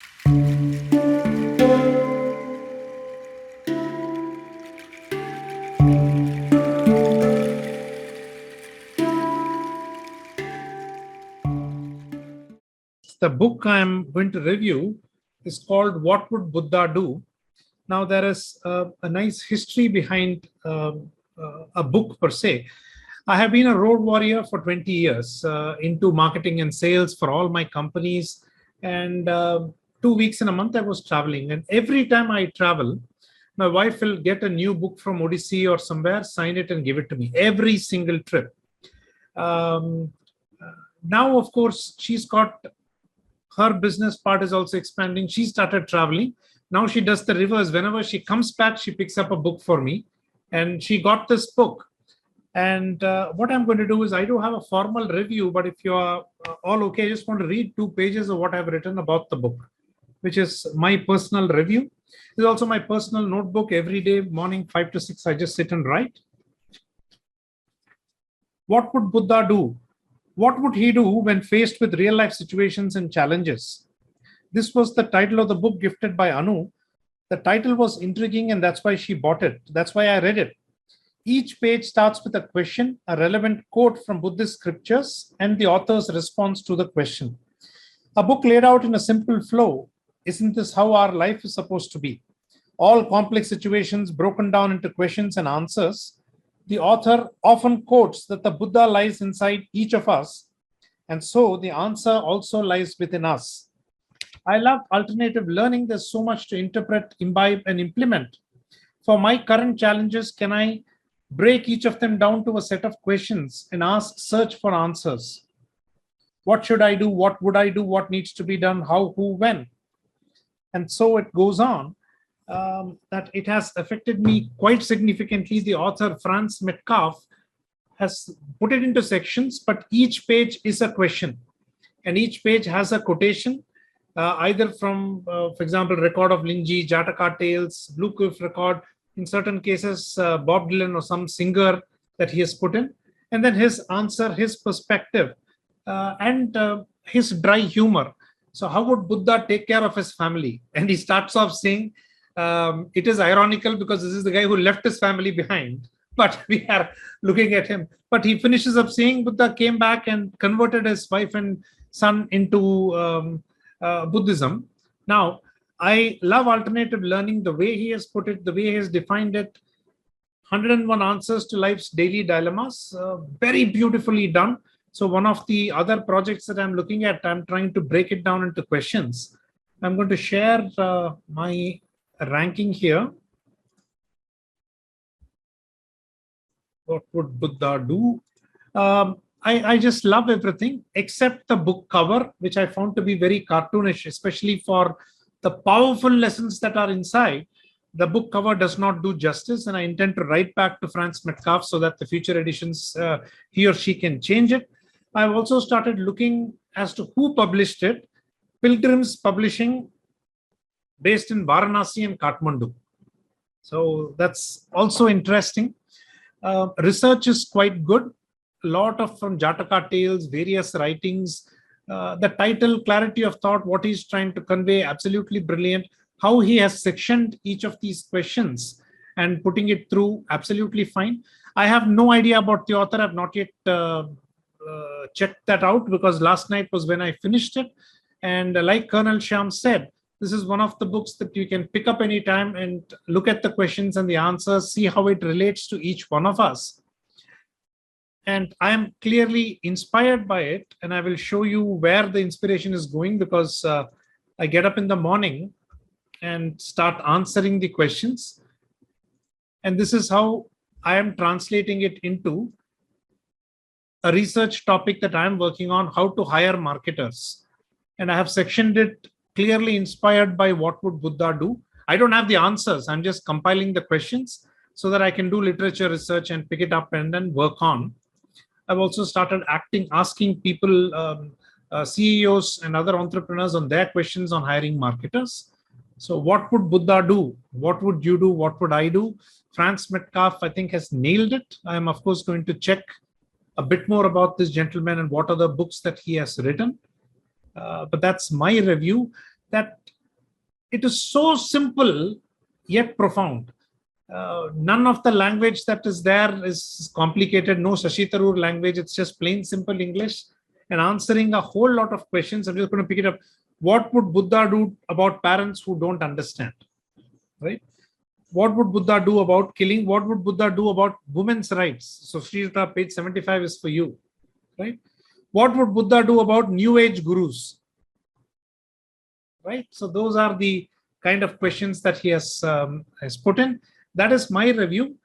The book I'm going to review is called What Would Buddha Do? Now, there is a nice history behind a book per se. I have been a road warrior for 20 years into marketing and sales for all my companies. And 2 weeks in a month, I was traveling. And every time I travel, my wife will get a new book from Odyssey or somewhere, sign it, and give it to me every single trip. Now, of course, she's got her business part is also expanding. She started traveling. Now she does the reverse. Whenever she comes back, she picks up a book for me. And she got this book. And what I'm going to do is I do have a formal review, but if you are all okay, I just want to read 2 pages of what I've written about the book, which is my personal review. It's also my personal notebook. Every day, morning 5 to 6, I just sit and write. What would Buddha do? What would he do when faced with real life situations and challenges? This was the title of the book gifted by Anu. The title was intriguing, and that's why she bought it. That's why I read it. Each page starts with a question, a relevant quote from Buddhist scriptures, and the author's response to the question. A book laid out in a simple flow. Isn't this how our life is supposed to be? All complex situations broken down into questions and answers. The author often quotes that the Buddha lies inside each of us, and so the answer also lies within us. I love alternative learning. There's so much to interpret, imbibe, and implement. For my current challenges, can I break each of them down to a set of questions and search for answers? What should I do? What would I do? What needs to be done? How, who, when? And so it goes on. That it has affected me quite significantly. The author, Franz Metcalf, has put it into sections, but each page is a question. And each page has a quotation, either from, for example, Record of Linji, Jataka Tales, Blue Cliff Record, in certain cases, Bob Dylan or some singer that he has put in. And then his answer, his perspective, and his dry humor. So how would Buddha take care of his family? And he starts off saying, it is ironical because this is the guy who left his family behind, but we are looking at him. But he finishes up saying Buddha came back and converted his wife and son into Buddhism. Now, I love alternative learning, the way he has put it, the way he has defined it. 101 answers to life's daily dilemmas, very beautifully done. So one of the other projects that I'm looking at, I'm trying to break it down into questions. I'm going to share my ranking here. What would Buddha do? I just love everything except the book cover, which I found to be very cartoonish, especially for the powerful lessons that are inside. The book cover does not do justice, and I intend to write back to Franz Metcalf so that the future editions, he or she can change it. I've also started looking as to who published it. Pilgrims Publishing, based in Varanasi and Kathmandu. So that's also interesting. Research is quite good. A lot of from Jataka Tales, various writings. The title, Clarity of Thought, what he's trying to convey, absolutely brilliant. How he has sectioned each of these questions and putting it through, absolutely fine. I have no idea about the author. I've not yet checked that out because last night was when I finished it. And like Colonel Shyam said, this is one of the books that you can pick up anytime and look at the questions and the answers, see how it relates to each one of us. And I am clearly inspired by it, and I will show you where the inspiration is going because I get up in the morning and start answering the questions. And this is how I am translating it into a research topic that I'm working on, how to hire marketers. And I have sectioned it clearly inspired by what would Buddha do. I don't have the answers. I'm just compiling the questions so that I can do literature research and pick it up and then work on. I've also started asking people, CEOs and other entrepreneurs on their questions on hiring marketers. So what would Buddha do? What would you do? What would I do? Franz Metcalf, I think, has nailed it. I am, of course, going to check a bit more about this gentleman and what are the books that he has written. But that's my review. that it is so simple yet profound. None of the language that is there is complicated. No Shashi Tharoor language. It's just plain simple English and answering a whole lot of questions. I'm just going to pick it up. What would Buddha do about parents who don't understand? Right? What would Buddha do about killing? What would Buddha do about women's rights? So Sridhar, page 75 is for you. Right? What would Buddha do about New Age gurus? Right? So those are the kind of questions that he has put in. That is my review.